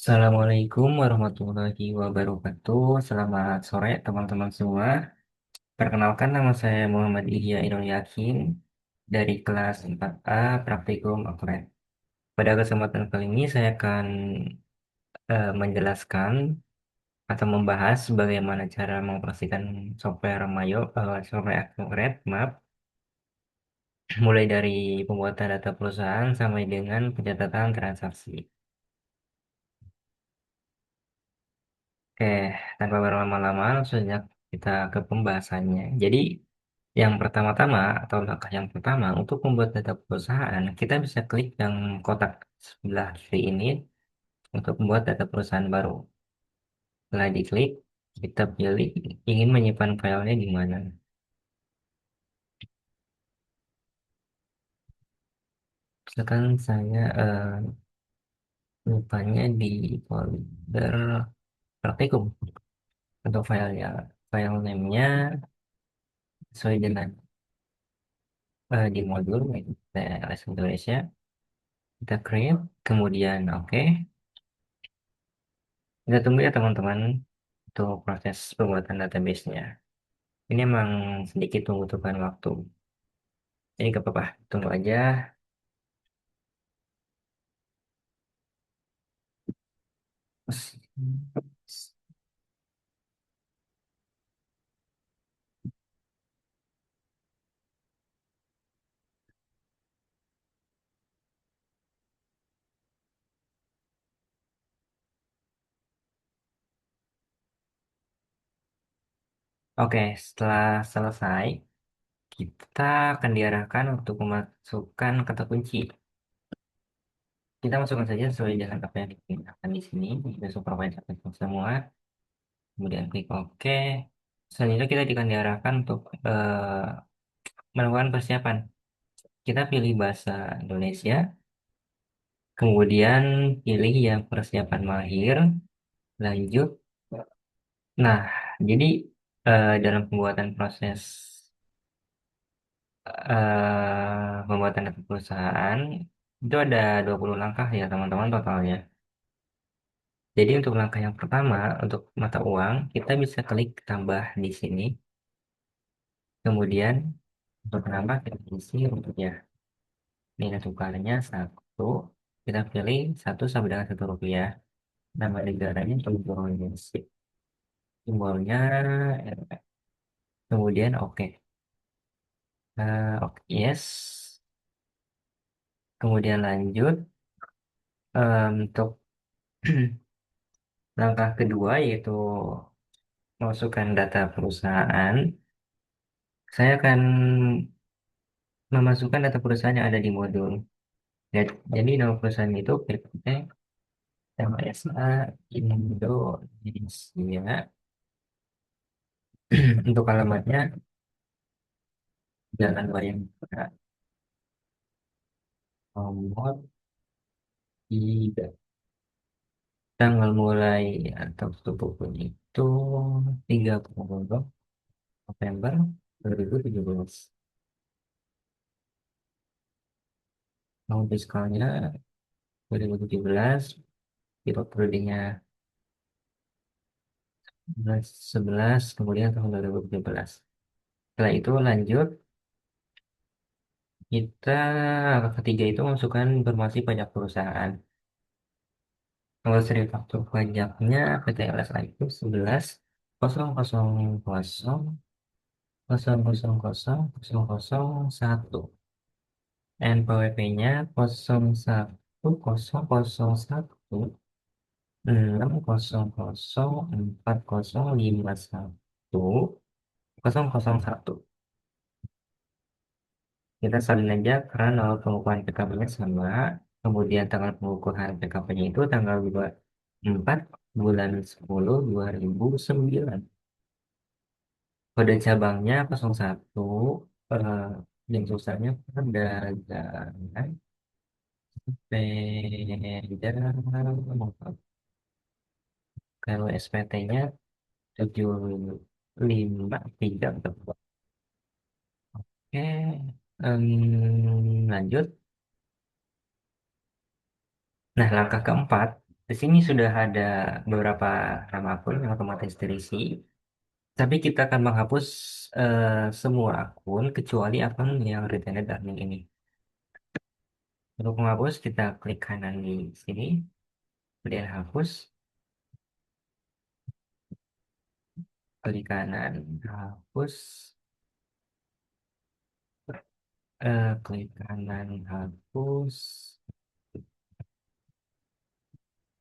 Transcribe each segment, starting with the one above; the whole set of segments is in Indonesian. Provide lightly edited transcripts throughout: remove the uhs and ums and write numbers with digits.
Assalamualaikum warahmatullahi wabarakatuh. Selamat sore teman-teman semua. Perkenalkan nama saya Muhammad Ihya Inul Yakin dari kelas 4A Praktikum Akuret. Pada kesempatan kali ini saya akan menjelaskan atau membahas bagaimana cara mengoperasikan software Akuret, maaf, mulai dari pembuatan data perusahaan sampai dengan pencatatan transaksi. Oke, tanpa berlama-lama langsung saja kita ke pembahasannya. Jadi, yang pertama-tama atau langkah yang pertama untuk membuat data perusahaan, kita bisa klik yang kotak sebelah kiri ini untuk membuat data perusahaan baru. Setelah diklik, kita pilih ingin menyimpan filenya di mana. Misalkan saya menyimpannya di folder praktikum untuk filenya. File name-nya sesuai dengan di modul yaitu TLS Indonesia. Kita create, kemudian oke. Kita tunggu ya teman-teman untuk proses pembuatan database-nya. Ini emang sedikit membutuhkan waktu. Ini gak apa-apa, tunggu aja. Oke, setelah selesai, kita akan diarahkan untuk memasukkan kata kunci. Kita masukkan saja sesuai dengan apa yang digunakan di sini. Kita supervise semua. Kemudian klik OK. Selanjutnya kita akan diarahkan untuk melakukan persiapan. Kita pilih bahasa Indonesia. Kemudian pilih yang persiapan mahir, lanjut. Nah, jadi dalam pembuatan proses pembuatan data perusahaan itu ada 20 langkah ya teman-teman totalnya. Jadi untuk langkah yang pertama untuk mata uang kita bisa klik tambah di sini. Kemudian untuk menambah kita isi rupiah. Nilai tukarnya satu. Kita pilih satu sampai dengan Rp1. Nama negaranya Indonesia. Simbolnya RP. Kemudian oke. Oke, yes. Kemudian lanjut untuk langkah kedua yaitu masukkan data perusahaan. Saya akan memasukkan data perusahaan yang ada di modul. Jadi nama perusahaan itu PT MSA Indonesia. Untuk alamatnya Jalan Bayangkara nomor 3. Tanggal mulai atau tutup bukunya itu 30 November 2017. Tahun fiskalnya 2017. Pilot periodenya 11 kemudian tahun 2017. Setelah itu lanjut kita angka ketiga itu masukkan informasi pajak perusahaan. Kalau seri faktur pajaknya PTLSA itu 11 000000001. NPWP-nya 011004051001. Kita salin aja karena nol pengukuhan PKP-nya sama. Kemudian tanggal pengukuhan PKP-nya itu tanggal 24 bulan 10 2009. Kode cabangnya 01. eh, yang susahnya perdagangan beda. Kalau SPT-nya 753. Oke, lanjut. Nah, langkah keempat. Di sini sudah ada beberapa nama akun yang otomatis terisi, tapi kita akan menghapus eh, semua akun kecuali akun yang retained earning ini. Untuk menghapus, kita klik kanan di sini, kemudian hapus, klik kanan, hapus, klik kanan, hapus,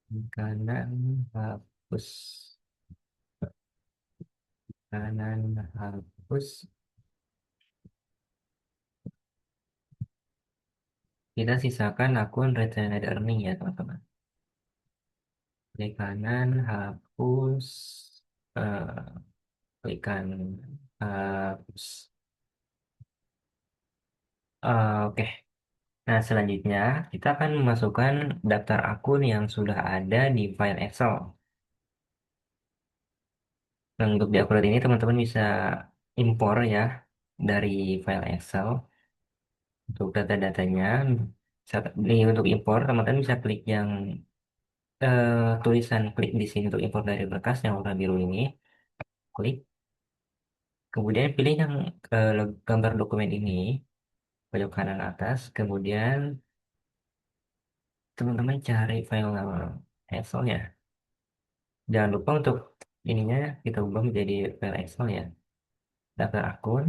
klik kanan, hapus, kanan, hapus. Kita sisakan akun retained earning ya teman-teman. Klik kanan, hapus, eh, klik kanan, hapus. Oke. Nah, selanjutnya kita akan memasukkan daftar akun yang sudah ada di file Excel. Nah, untuk di upload ini teman-teman bisa impor ya dari file Excel untuk data-datanya. Ini untuk impor, teman-teman bisa klik yang tulisan klik di sini untuk impor dari berkas yang warna biru ini. Klik, kemudian pilih yang gambar dokumen ini pojok kanan atas. Kemudian teman-teman cari file nama Excelnya. Jangan lupa untuk ininya kita ubah menjadi file Excel ya. Daftar akun,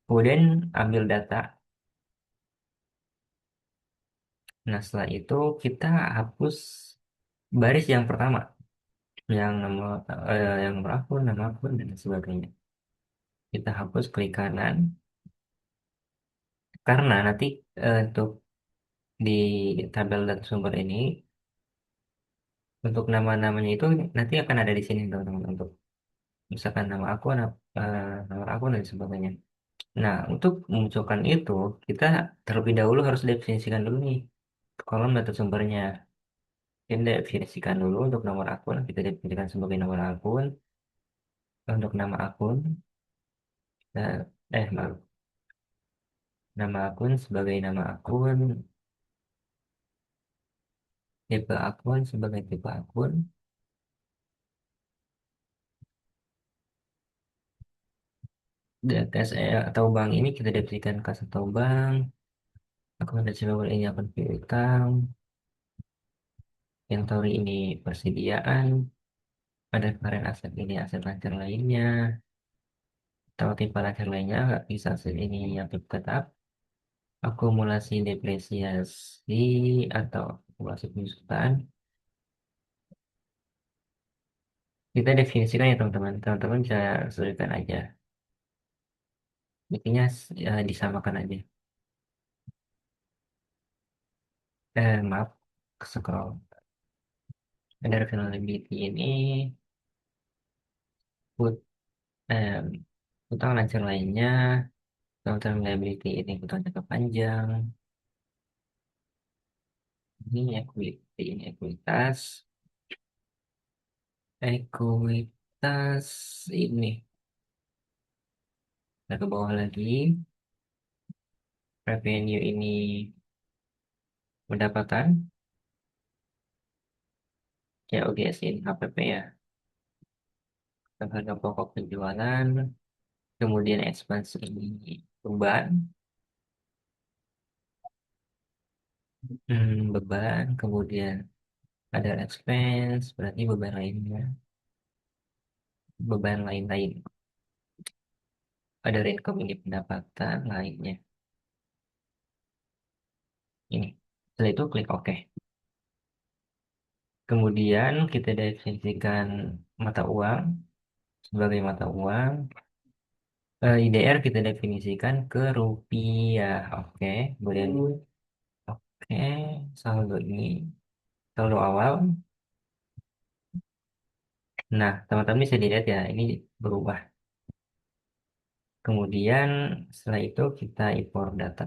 kemudian ambil data. Nah, setelah itu kita hapus baris yang pertama, yang yang nomor akun, nama akun dan sebagainya. Kita hapus klik kanan karena nanti untuk di tabel data sumber ini untuk nama-namanya itu nanti akan ada di sini teman-teman untuk misalkan nama akun, nomor akun dan sebagainya. Nah, untuk memunculkan itu kita terlebih dahulu harus definisikan dulu nih kolom data sumbernya. Kita definisikan dulu untuk nomor akun, kita definisikan sebagai nomor akun. Untuk nama akun, nah, maaf, nama akun sebagai nama akun, tipe akun sebagai tipe akun, dan kas atau bank ini kita definisikan kas atau bank, akun receivable ini akun piutang, inventory ini persediaan, ada current aset ini aset lancar lainnya, atau tipe lancar lainnya nggak bisa aset ini yang tipe tetap, akumulasi depresiasi atau akumulasi penyusutan. Kita definisikan ya teman-teman. Teman-teman bisa sesuaikan aja. Intinya disamakan aja. Maaf, scroll. Ada availability ini put eh, utang lancar lainnya, long-term liability ini utang jangka panjang, ini equity, ini ekuitas, ekuitas ini. Kita ke bawah lagi, revenue ini pendapatan, ya OGS ini HPP ya, harga pokok penjualan, kemudian expense ini beban, beban, kemudian ada expense, berarti beban lainnya, beban lain-lain. Ada income ini pendapatan lainnya. Ini. Setelah itu klik OK. Kemudian kita definisikan mata uang sebagai mata uang. IDR kita definisikan ke rupiah. Oke. Kemudian oke. Saldo ini saldo awal. Nah, teman-teman bisa dilihat ya, ini berubah. Kemudian setelah itu kita impor data.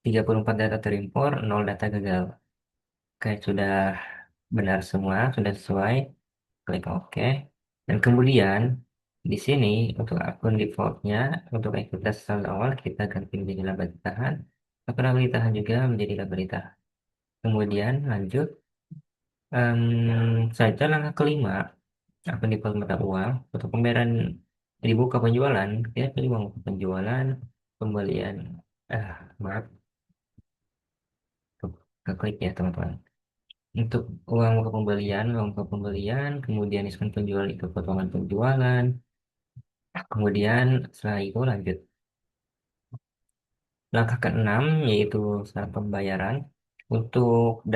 34 data terimpor, 0 data gagal. Oke, sudah benar semua, sudah sesuai. Klik OK. Dan kemudian Di sini untuk akun defaultnya, untuk ekuitas saldo awal kita ganti menjadi laba ditahan. Akun laba ditahan juga menjadi laba ditahan. Kemudian lanjut saja langkah kelima, akun default mata uang untuk pembayaran dibuka penjualan, kita pilih uang penjualan, pembelian, ah maaf, keklik ya teman-teman. Untuk uang ke pembelian, kemudian diskon penjual itu potongan penjualan, kemudian setelah itu lanjut langkah keenam yaitu syarat pembayaran. Untuk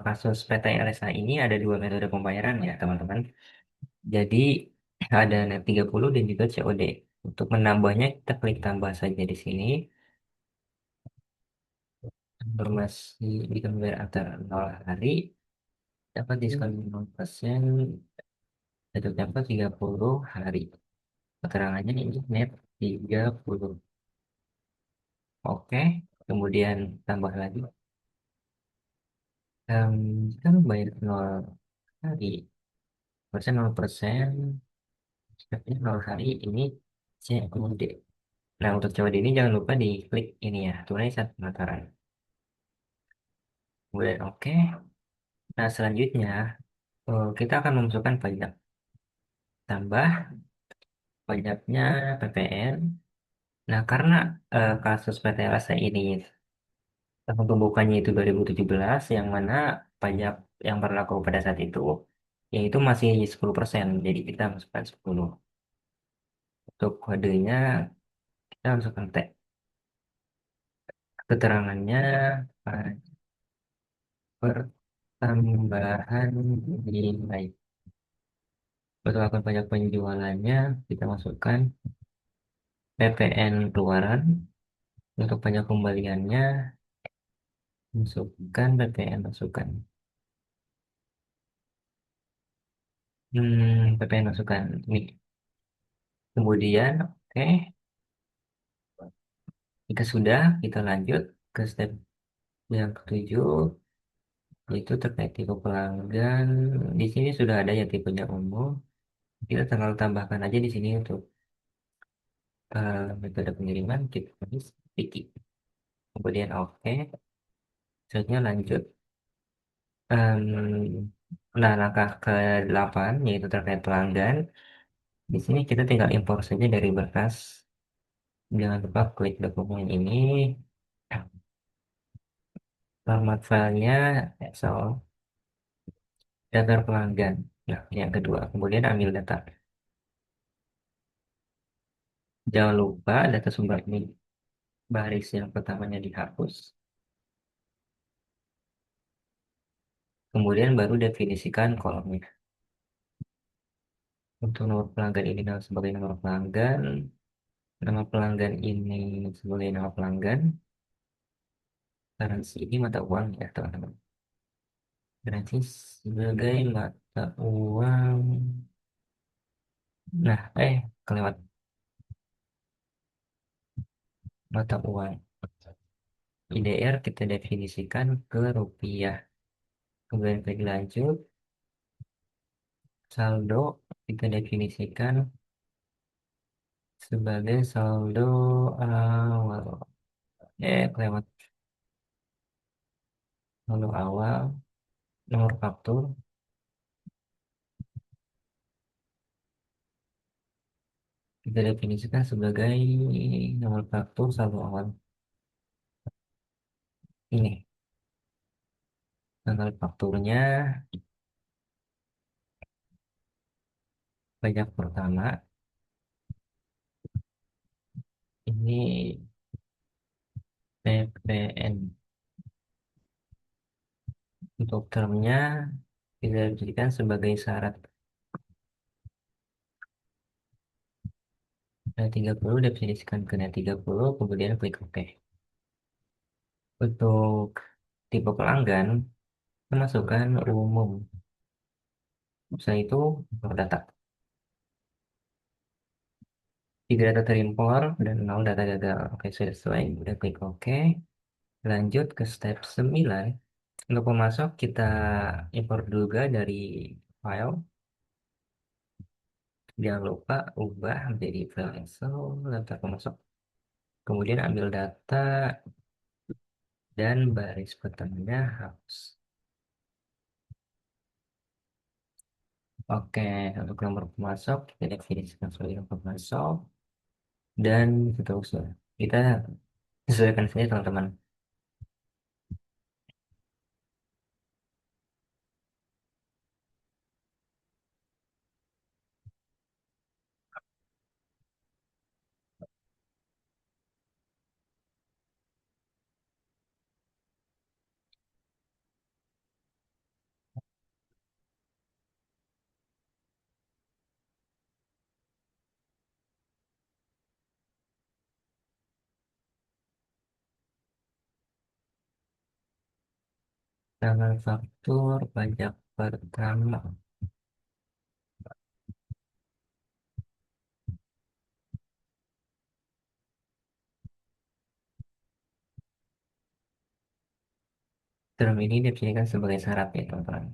kasus PT LSA ini ada dua metode pembayaran ya teman-teman. Jadi ada net 30 dan juga COD. Untuk menambahnya kita klik tambah saja di sini. Informasi jika membayar antara 0 hari dapat diskon 0%, jatuh tempo 30 hari. Keterangannya ini net 30. Oke, kemudian tambah lagi. Jika membayar 0 hari, persen 0%, stepnya 0 hari ini COD. Nah, untuk COD ini jangan lupa diklik ini ya, tunai saat pendaftaran. Kemudian oke. Nah, selanjutnya kita akan memasukkan pajak. Tambah pajaknya PPN. Nah, karena kasus PT LSA ini tahun pembukanya itu 2017, yang mana pajak yang berlaku pada saat itu yaitu masih 10%. Jadi kita masukkan 10. Untuk kodenya kita masukkan T. Keterangannya pertambahan nilai. Untuk akun pajak penjualannya kita masukkan PPN keluaran. Untuk pajak kembaliannya masukkan PPN masukan. PPN masukan ini. Kemudian oke, jika sudah kita lanjut ke step yang ketujuh, yaitu terkait tipe pelanggan. Di sini sudah ada ya tipenya umum. Kita tinggal tambahkan aja di sini untuk metode pengiriman kita tulis Piki. Kemudian oke, selanjutnya lanjut. Em, nah, langkah ke-8 yaitu terkait pelanggan. Di sini kita tinggal impor saja dari berkas. Jangan lupa klik dokumen ini, format filenya Excel, daftar pelanggan. Nah, yang kedua, kemudian ambil data. Jangan lupa data sumber ini baris yang pertamanya dihapus. Kemudian baru definisikan kolomnya. Untuk nomor pelanggan ini sebagai nomor pelanggan, nama pelanggan ini sebagai nama pelanggan, currency ini mata uang ya teman-teman. Currency sebagai mata uang. Nah, kelewat mata uang. IDR kita definisikan ke rupiah. Kemudian klik lanjut. Saldo kita definisikan sebagai saldo awal. Kelewat saldo awal. Nomor faktur kita definisikan sebagai nomor faktur saldo awal. Ini tanggal fakturnya pajak pertama. Ini PPN. Untuk termnya kita jadikan sebagai syarat. Nah, 30 definisikan ke net 30, kemudian klik OK. Untuk tipe pelanggan, kita masukkan umum. Setelah itu, import data. Tiga data terimpor dan 0 data gagal. Oke, sudah sesuai. Udah klik OK. Lanjut ke step 9. Untuk pemasok, kita import juga dari file. Jangan lupa ubah menjadi file Excel, daftar pemasok. Kemudian ambil data dan baris pertamanya hapus. Oke, untuk nomor pemasok, kita definisikan sebagai nomor pemasok dan seterusnya. Kita sesuaikan saja teman-teman. Tanggal faktur pajak pertama. Term ini definisikan sebagai syarat ya teman-teman.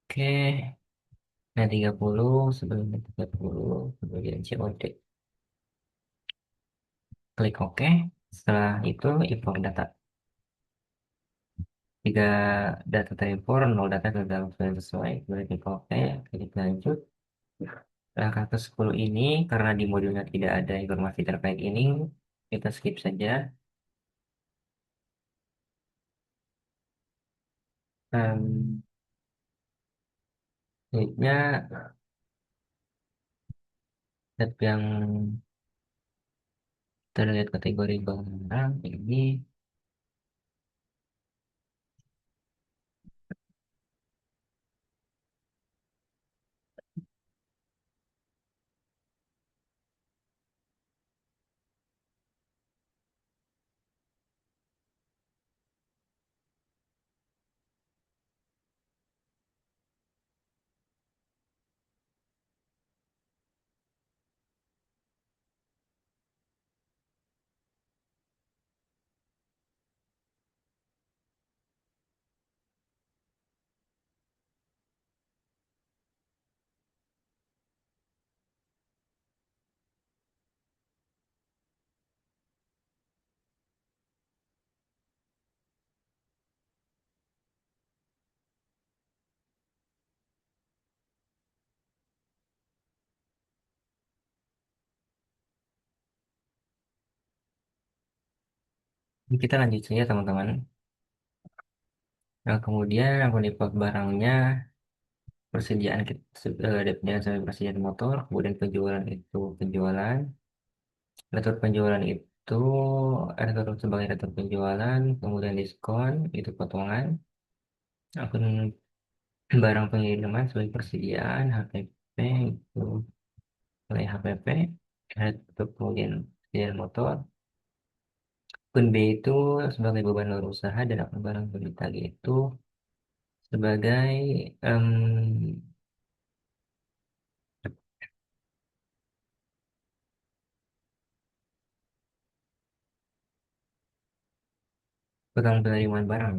Oke, nah 30 sebelumnya 30 kemudian COD. Klik OK. Setelah itu import data. Jika data terimpor, nol data ke dalam file sesuai. Kemudian klik OK, klik lanjut. Langkah ke-10 ini, karena di modulnya tidak ada informasi terkait ini, kita skip saja. Selanjutnya, tab yang terlihat kategori barang ini, kita lanjut saja teman-teman. Nah, kemudian akun import barangnya, persediaan dan sampai persediaan motor, kemudian penjualan itu penjualan, retur penjualan itu retur sebagai retur penjualan, kemudian diskon itu potongan, akun barang pengiriman sebagai persediaan, HPP itu oleh HPP, retur kemudian persediaan motor, akun B itu sebagai beban luar usaha dan akun barang berita itu sebagai em, pegang penerimaan barang.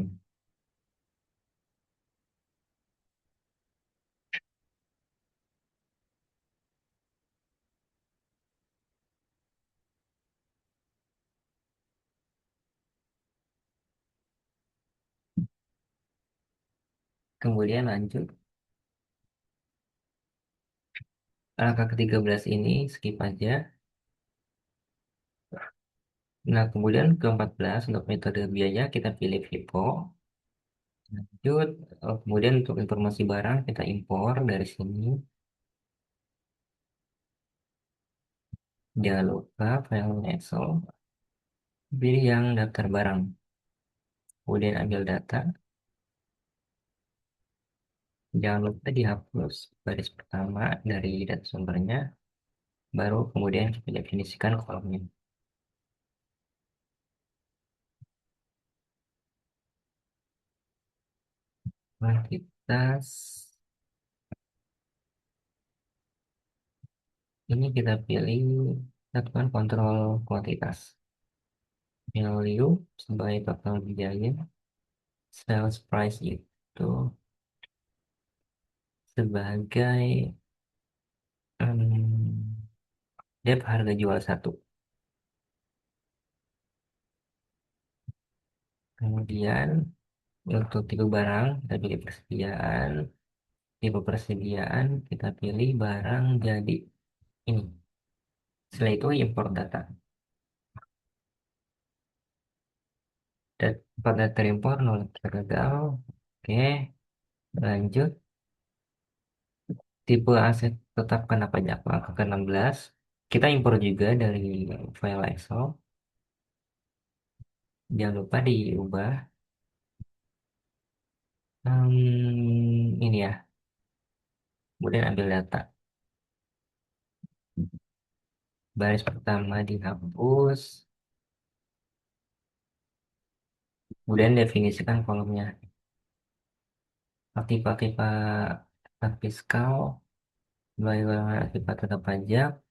Kemudian lanjut, langkah ke-13 ini skip aja. Nah, kemudian ke-14 untuk metode biaya kita pilih FIFO. Lanjut, kemudian untuk informasi barang kita impor dari sini. Jangan lupa file Excel, pilih yang daftar barang. Kemudian ambil data. Jangan lupa dihapus baris pertama dari data sumbernya. Baru kemudian kita definisikan kolomnya. Kuantitas. Ini kita pilih satuan kontrol kuantitas. Value sebagai total biaya. Sales price itu sebagai Dep harga jual satu. Kemudian untuk tipe barang kita pilih persediaan. Tipe persediaan kita pilih barang jadi ini. Setelah itu import data. Dan pada terimpor nol gagal. Oke, lanjut. Tipe aset tetap kena pajak langkah ke-16. Kita impor juga dari file Excel. Jangan lupa diubah. Ini ya. Kemudian ambil data. Baris pertama dihapus. Kemudian definisikan kolomnya. Aktif-aktif fiskal. Bagaimana akibat tetap pajak.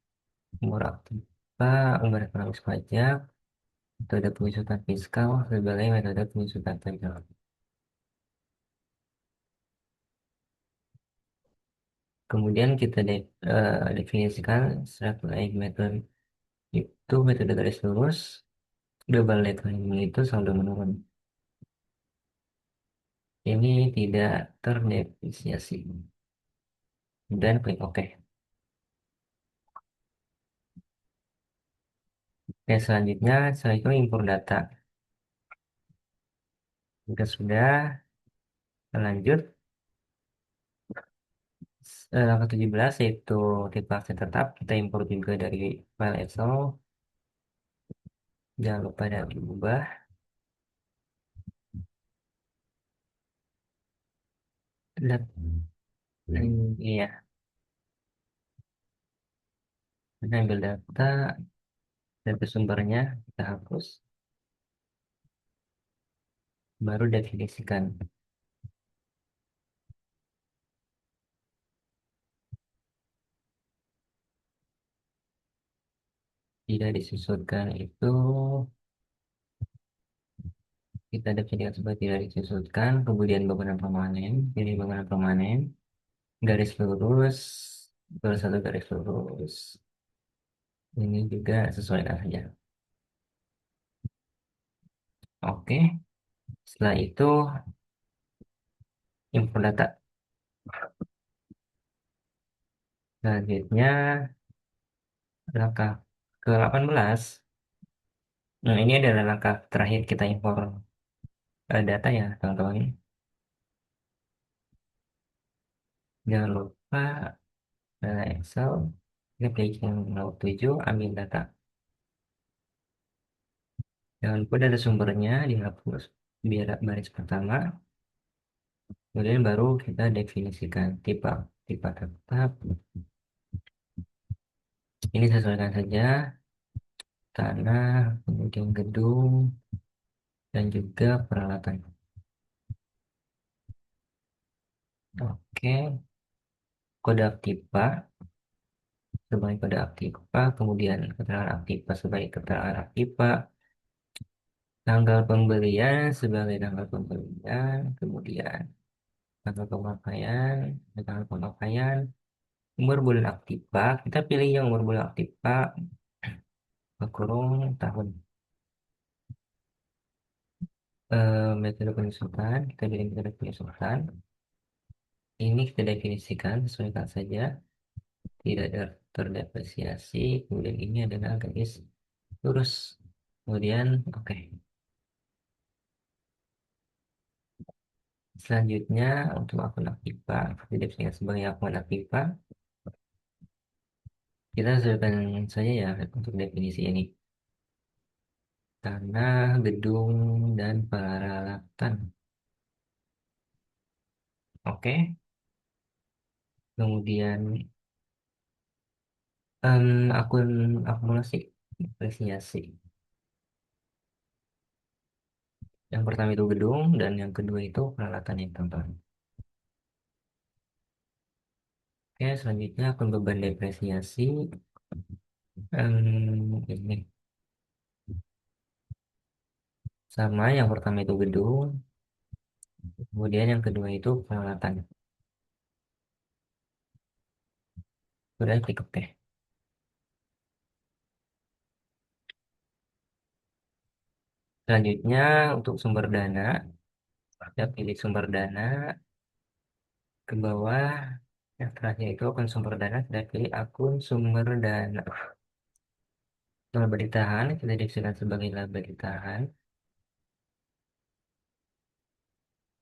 Umur aktif umur ekonomis pajak. Metode pengusutan fiskal sebagai metode pengusutan pajak. Kemudian kita definisikan structure method itu metode garis lurus, double lettering itu saldo menurun. Ini tidak terdepresiasi. Dan klik OK. Oke, selanjutnya setelah itu impor data. Jika sudah, lanjut. Langkah 17 yaitu tipe aset tetap. Kita impor juga dari file Excel. Jangan lupa dan diubah. Dan iya, kita ambil data dari sumbernya, kita hapus, baru definisikan. Tidak disusutkan itu kita definisikan sebagai tidak disusutkan, kemudian bangunan permanen, jadi bangunan permanen, garis lurus, garis satu garis lurus. Ini juga sesuaikan saja. Oke, setelah itu import data. Selanjutnya langkah ke-18. Nah, ini adalah langkah terakhir kita impor data ya, teman-teman. Jangan lupa Excel, kita pilih yang nomor 7, ambil data. Jangan lupa ada sumbernya dihapus biar baris pertama. Kemudian baru kita definisikan tipe tipe tetap. Ini sesuaikan saja tanah, kemudian gedung, dan juga peralatan. Oke, kode aktiva sebagai kode aktiva, kemudian keterangan aktiva sebagai keterangan aktiva, tanggal pembelian sebagai tanggal pembelian, kemudian tanggal pemakaian, tanggal pemakaian, umur bulan aktiva, kita pilih yang umur bulan aktiva, kurung tahun. Metode penyusutan, kita pilih metode penyusutan. Ini kita definisikan, sesuaikan saja, tidak terdepresiasi. Kemudian ini adalah garis lurus. Kemudian, oke. Selanjutnya, untuk akun Aktiva, kita definisikan sebagai akun Aktiva. Kita sesuaikan saja ya untuk definisi ini. Tanah, gedung, dan peralatan. Oke. Kemudian, akun akumulasi, depresiasi. Yang pertama itu gedung dan yang kedua itu peralatan yang teman. Oke, selanjutnya akun beban depresiasi. Ini sama yang pertama itu gedung, kemudian yang kedua itu peralatan. Sudah klik OK. Selanjutnya untuk sumber dana, kita pilih sumber dana ke bawah. Yang terakhir itu akun sumber dana, kita pilih akun sumber dana. Laba ditahan, kita definisikan sebagai laba ditahan.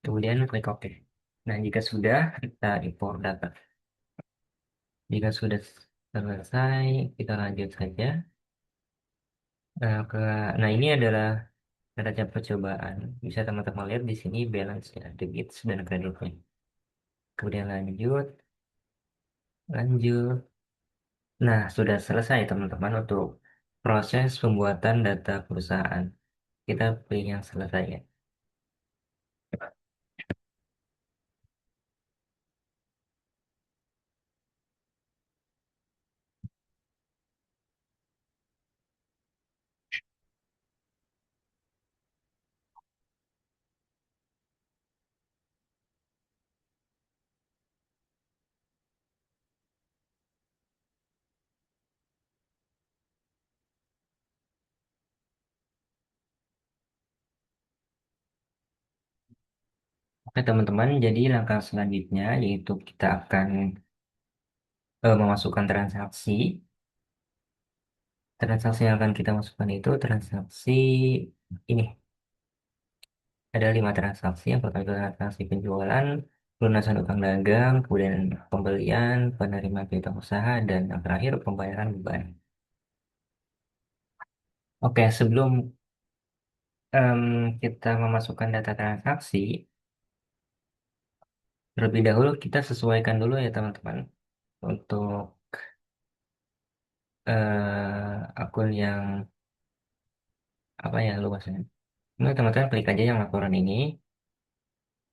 Kemudian klik OK. Nah, jika sudah, kita import data. Jika sudah selesai, kita lanjut saja. Nah, nah ini adalah neraca percobaan. Bisa teman-teman lihat di sini balance ya, debits dan kreditnya. Kemudian lanjut, lanjut. Nah, sudah selesai teman-teman untuk proses pembuatan data perusahaan. Kita pilih yang selesai ya. Oke teman-teman, jadi langkah selanjutnya yaitu kita akan memasukkan transaksi. Transaksi yang akan kita masukkan itu transaksi ini. Ada 5 transaksi. Yang pertama itu transaksi penjualan, pelunasan utang dagang, kemudian pembelian, penerimaan piutang usaha, dan yang terakhir pembayaran beban. Oke, sebelum em, kita memasukkan data transaksi, terlebih dahulu kita sesuaikan dulu ya teman-teman untuk akun yang apa ya luasnya. Nah, teman-teman klik aja yang laporan ini,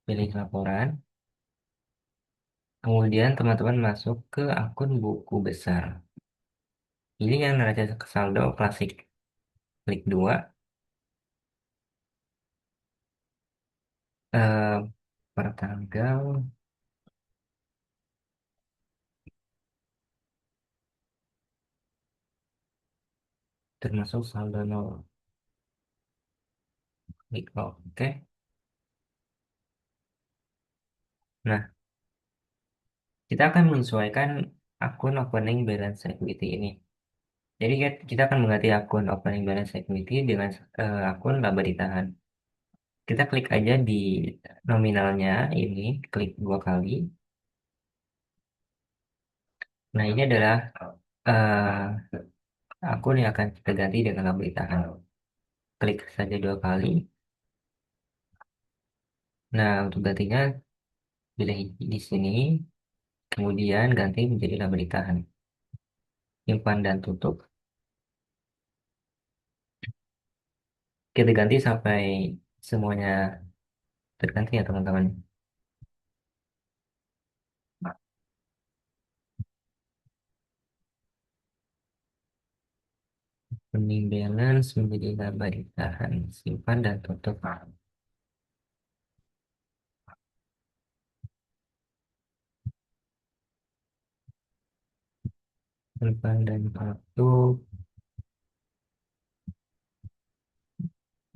pilih laporan, kemudian teman-teman masuk ke akun buku besar. Ini yang neraca saldo klasik. Klik 2, eh, per tanggal, termasuk saldo nol. Klik OK. Nah, kita akan menyesuaikan akun opening balance equity ini. Jadi kita akan mengganti akun opening balance equity dengan akun laba ditahan. Kita klik aja di nominalnya ini, klik 2 kali. Nah, ini adalah akun yang akan kita ganti dengan laba ditahan. Klik saja 2 kali. Nah, untuk gantinya pilih di sini, kemudian ganti menjadi laba ditahan. Simpan dan tutup. Kita ganti sampai semuanya terganti ya teman-teman. Bening balance menjadi laba ditahan. Simpan dan tutup. Simpan dan tutup.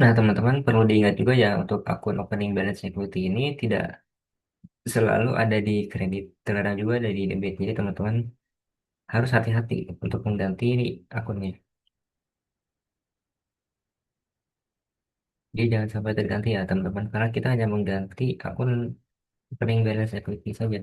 Nah, teman-teman perlu diingat juga ya untuk akun opening balance equity ini tidak selalu ada di kredit, terkadang juga ada di debit. Jadi teman-teman harus hati-hati untuk mengganti akunnya. Jadi jangan sampai terganti ya teman-teman, karena kita hanya mengganti akun opening balance equity saja.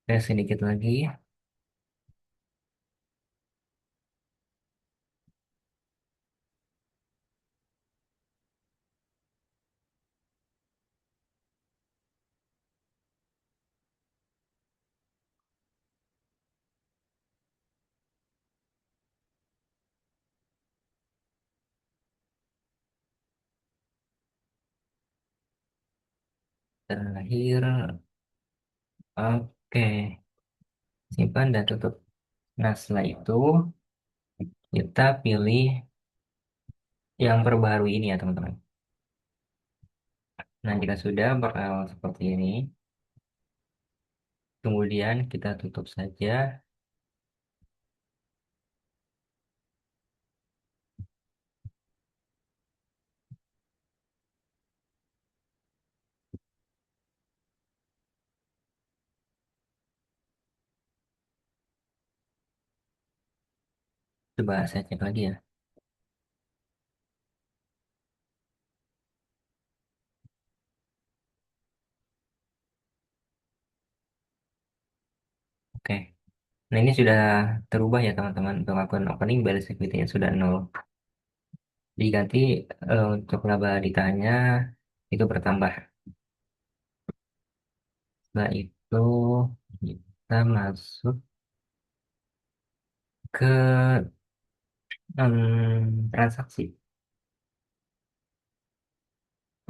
Tes sedikit lagi. Terakhir, oke, simpan dan tutup. Nah, setelah itu kita pilih yang terbaru ini ya, teman-teman. Nah, jika sudah bakal seperti ini, kemudian kita tutup saja. Coba saya cek lagi ya. Oke. Nah, ini sudah terubah ya, teman-teman. Untuk akun opening balance equity-nya sudah nol. Diganti untuk laba ditanya itu bertambah. Setelah itu kita masuk ke transaksi.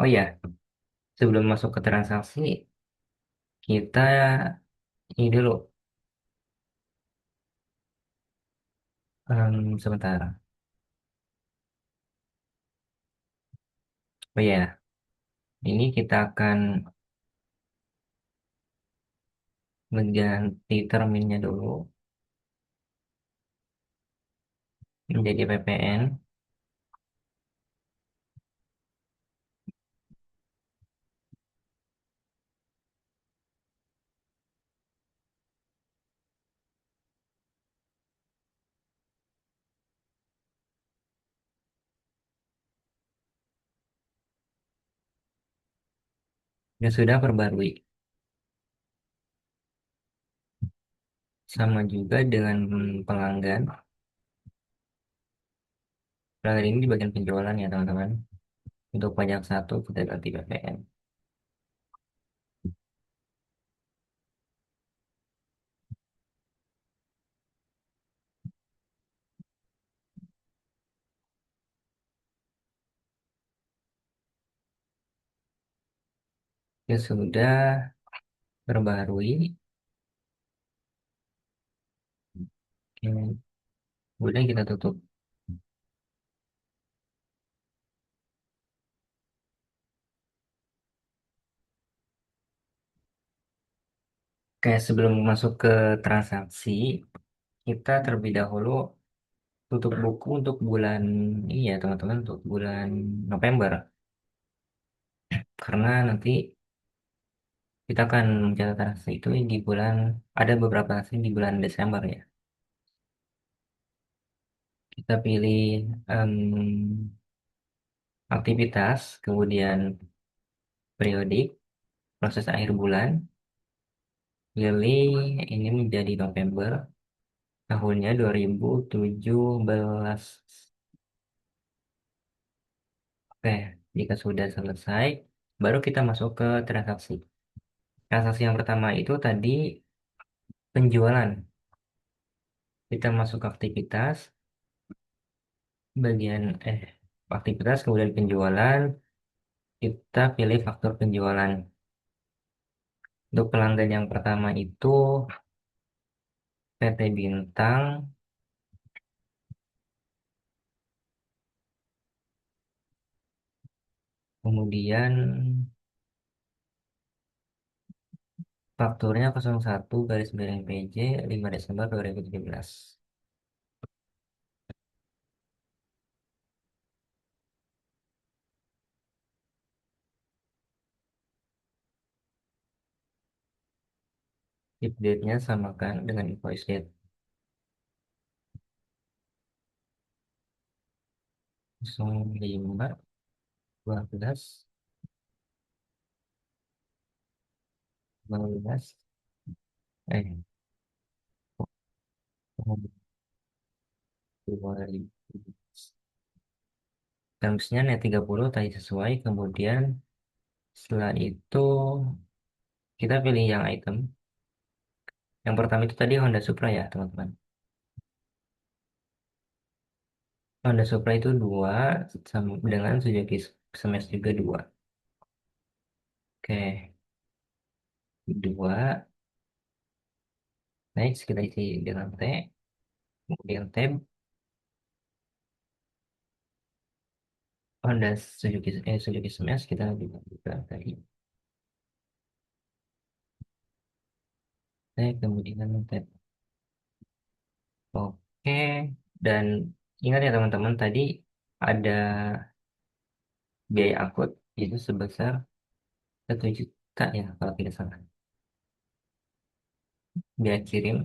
Oh ya, sebelum masuk ke transaksi, kita ini dulu, sebentar. Oh ya, ini kita akan mengganti terminnya dulu menjadi PPN. Ya sudah perbarui. Sama juga dengan pelanggan. Pelanggan ini di bagian penjualan ya, teman-teman. Untuk pajak satu kita ganti PPN. Ya sudah perbarui. Kemudian kita tutup. Kayak sebelum masuk ke transaksi, kita terlebih dahulu tutup buku untuk bulan ini ya, teman-teman, untuk bulan November. Karena nanti kita akan mencatat transaksi itu di bulan, ada beberapa transaksi di bulan Desember ya. Kita pilih aktivitas, kemudian periodik, proses akhir bulan, pilih ini menjadi November, tahunnya 2017. Oke, jika sudah selesai, baru kita masuk ke transaksi. Transaksi yang pertama itu tadi penjualan. Kita masuk ke aktivitas, bagian aktivitas, kemudian penjualan, kita pilih faktur penjualan. Untuk pelanggan yang pertama itu PT Bintang, kemudian fakturnya 01 garis miring PJ 5 Desember 2017. Tip date-nya samakan dengan invoice date 05 12 12. eh, 2000. Terusnya net 30 tadi sesuai. Kemudian setelah itu kita pilih yang item. Yang pertama itu tadi Honda Supra ya teman-teman. Honda Supra itu dua sama dengan Suzuki Smash juga dua. Oke, dua. Next kita isi dengan T. Kemudian tab Honda Suzuki Smash kita buka tadi. T kemudian tab. Oke. Dan ingat ya teman-teman tadi ada biaya angkut itu sebesar 1 juta ya kalau tidak salah. Biaya kirim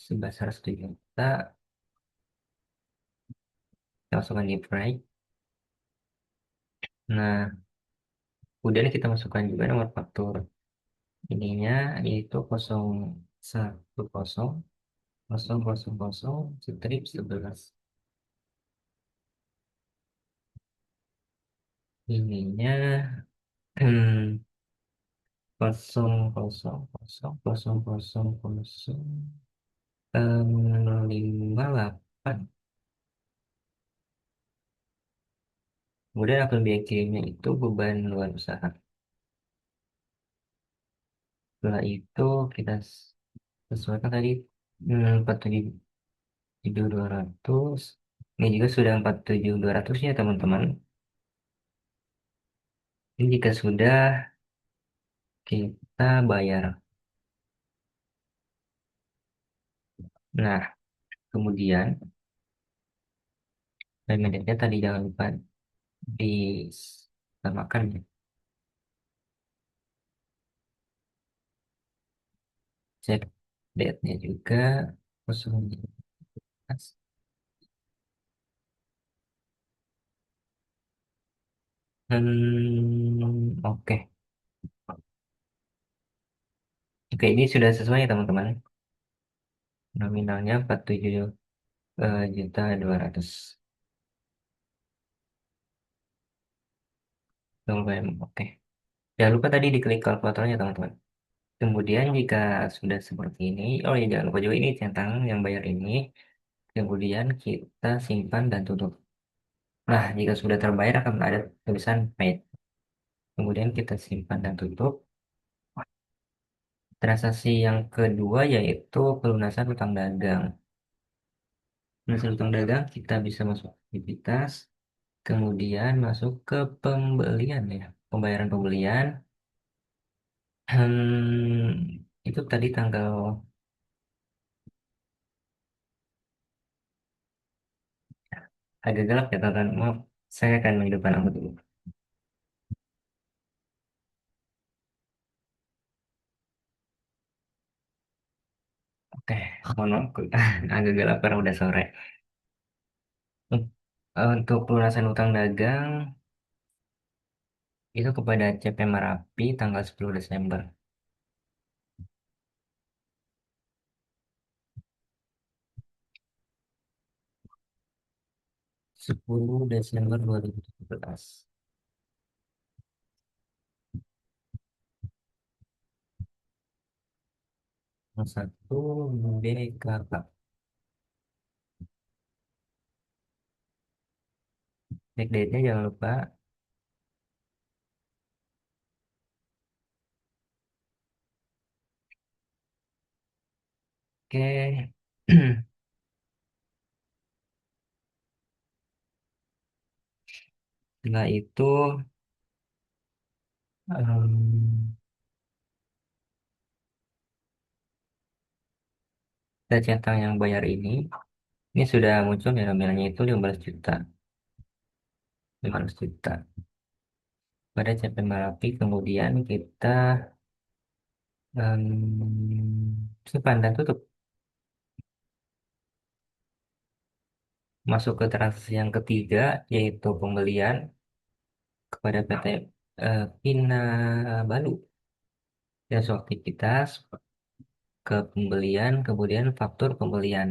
sebesar 1 juta. Kita masukkan di price. Nah, kemudian kita masukkan juga nomor faktur ininya yaitu 010000 strip 11. Ininya 000058. Kemudian akun biaya kirimnya itu beban luar usaha. Setelah itu kita sesuaikan tadi 47.200. Ini juga sudah 47.200 ya teman-teman. Ini jika sudah kita bayar. Nah, kemudian paymentnya tadi jangan lupa disamakan ya. Cek date-nya juga. 0. Oke. Oke, ini sudah sesuai ya teman-teman. Nominalnya 47.200. Lumayan, oke. Jangan lupa tadi diklik kalkulatornya teman-teman. Kemudian jika sudah seperti ini, oh ya jangan lupa juga ini centang yang bayar ini. Kemudian kita simpan dan tutup. Nah, jika sudah terbayar akan ada tulisan paid. Kemudian kita simpan dan tutup. Transaksi yang kedua yaitu pelunasan utang dagang. Pelunasan utang dagang kita bisa masuk aktivitas, kemudian masuk ke pembelian ya, pembayaran pembelian. Itu tadi tanggal agak gelap ya teman-teman. Maaf, saya akan menghidupkan lampu dulu. Oke, mohon maaf, agak gelap karena udah sore. Untuk pelunasan utang dagang itu kepada CP Marapi tanggal 10 Desember. 10 Desember 2017. Nomor satu BKK. Check date-nya jangan lupa. Oke. Setelah itu em, kita centang yang bayar ini. Ini sudah muncul ya nominalnya itu 15 juta. 15 juta. Pada CP Marapi kemudian kita simpan dan tutup. Masuk ke transaksi yang ketiga yaitu pembelian kepada PT Pina Balu. Dan aktivitas. ke pembelian, kemudian faktur pembelian.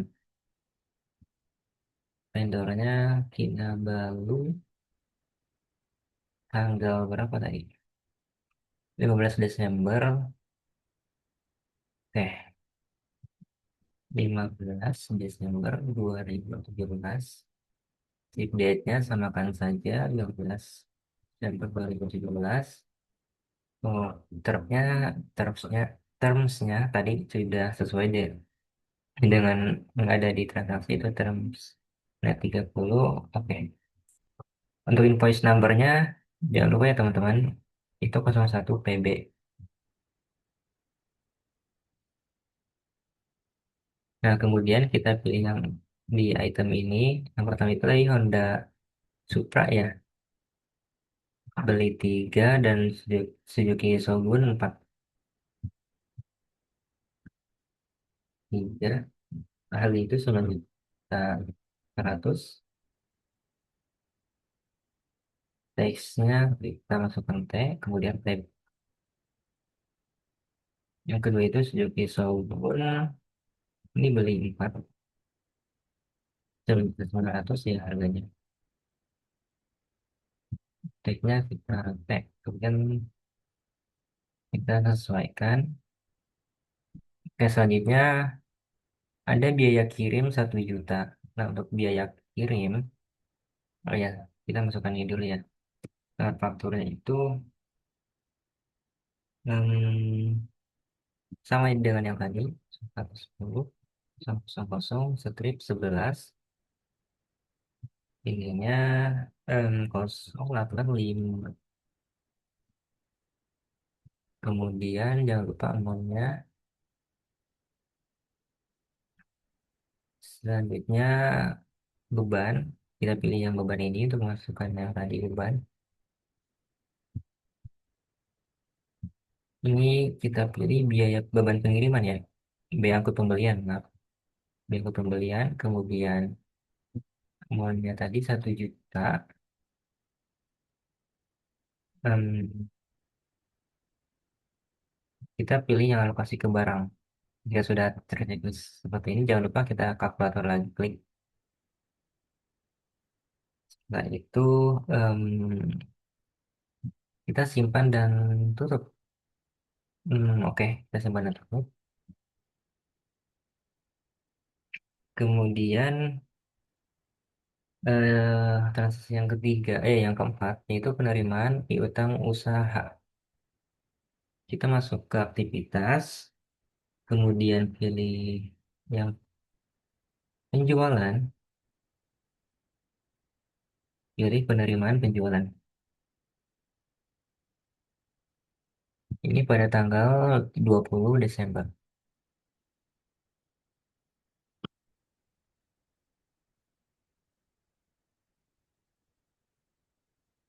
Vendornya Kinabalu tanggal berapa tadi? 15 Desember. 15 Desember 2017. Tip date-nya samakan saja 15 Desember 2017. Oh, termnya, termsnya, termsnya tadi sudah sesuai deh dengan yang ada di transaksi itu terms net 30. Oke. Untuk invoice number-nya jangan lupa ya teman-teman, itu 01 PB. Nah, kemudian kita pilih yang di item ini. Yang pertama itu lagi Honda Supra ya. Beli 3 dan Suzuki Shogun 43. Hal itu 9.100.000. Teksnya kita masukkan T, kemudian T. Yang kedua itu Suzuki Shogun. Ini beli 4, 9.900 ya harganya. Tagnya kita tag, kemudian kita sesuaikan. Oke, selanjutnya ada biaya kirim 1 juta. Nah, untuk biaya kirim, oh ya, kita masukkan ini dulu ya. Nah, fakturnya itu sama dengan yang tadi, 110, 000, strip 11. Ininya 085. Kemudian jangan lupa nomornya. Selanjutnya beban. Kita pilih yang beban ini untuk masukkan yang tadi beban. Ini kita pilih biaya beban pengiriman ya. Biaya angkut pembelian, maaf. Biaya angkut pembelian, kemudian modalnya tadi 1 juta. Em, kita pilih yang alokasi ke barang. Jika sudah terchecklist seperti ini, jangan lupa kita kalkulator lagi klik. Nah itu em, kita simpan dan tutup. Oke, kita simpan dan tutup. Kemudian transaksi yang ketiga, yang keempat, yaitu penerimaan piutang usaha. Kita masuk ke aktivitas, kemudian pilih yang penjualan, pilih penerimaan penjualan. Ini pada tanggal 20 Desember.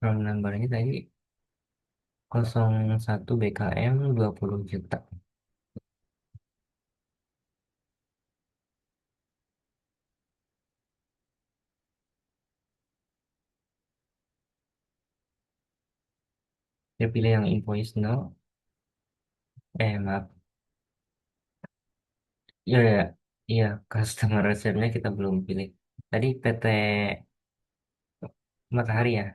Roll number-nya tadi 01 BKM 20 juta. Saya pilih yang invoice no. Maaf. Iya, ya. Iya, customer reserve-nya kita belum pilih. Tadi PT Matahari ya.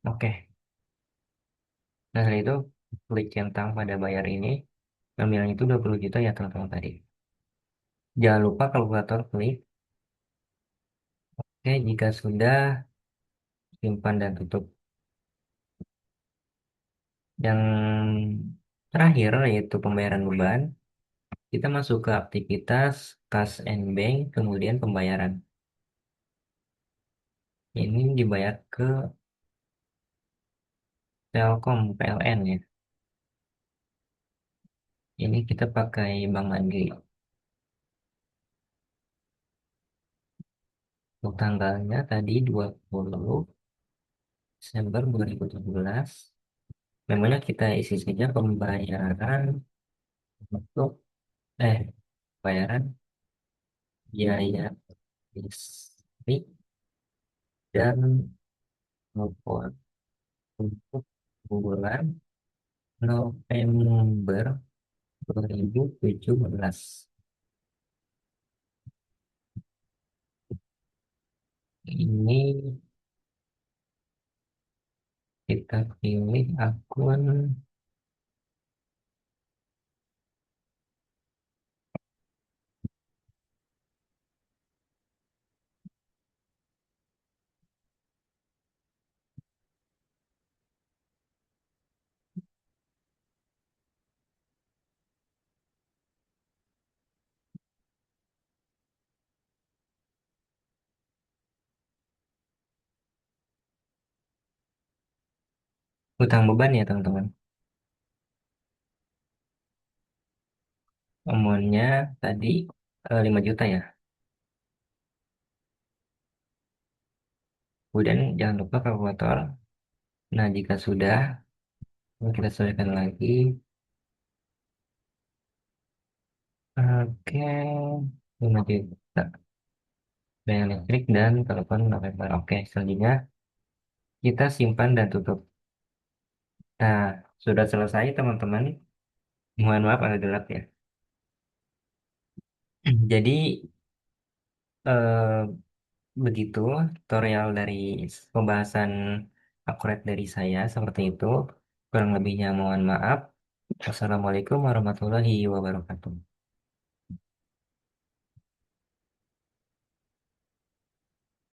Oke. Nah, setelah itu klik centang pada bayar ini. Yang itu 20 juta ya teman-teman tadi. Jangan lupa kalkulator klik. Oke, jika sudah simpan dan tutup. Yang terakhir yaitu pembayaran beban. Kita masuk ke aktivitas cash and bank, kemudian pembayaran. Ini dibayar ke Telkom PLN ya. Ini kita pakai Bank Mandiri. Untuk tanggalnya tadi 20 Desember 2017. Memangnya kita isi saja pembayaran untuk bayaran biaya listrik dan telepon untuk bulan November 2017. Ini kita pilih akun hutang beban ya teman-teman. Amonnya tadi 5 juta ya. Kemudian jangan lupa kalkulator. Nah, jika sudah, kita sesuaikan lagi. Oke, 5 juta. Biaya listrik dan telepon November. Oke, selanjutnya kita simpan dan tutup. Nah, sudah selesai teman-teman. Mohon maaf agak gelap ya. Jadi, eh, begitu tutorial dari pembahasan akurat dari saya seperti itu. Kurang lebihnya mohon maaf. Wassalamualaikum warahmatullahi wabarakatuh.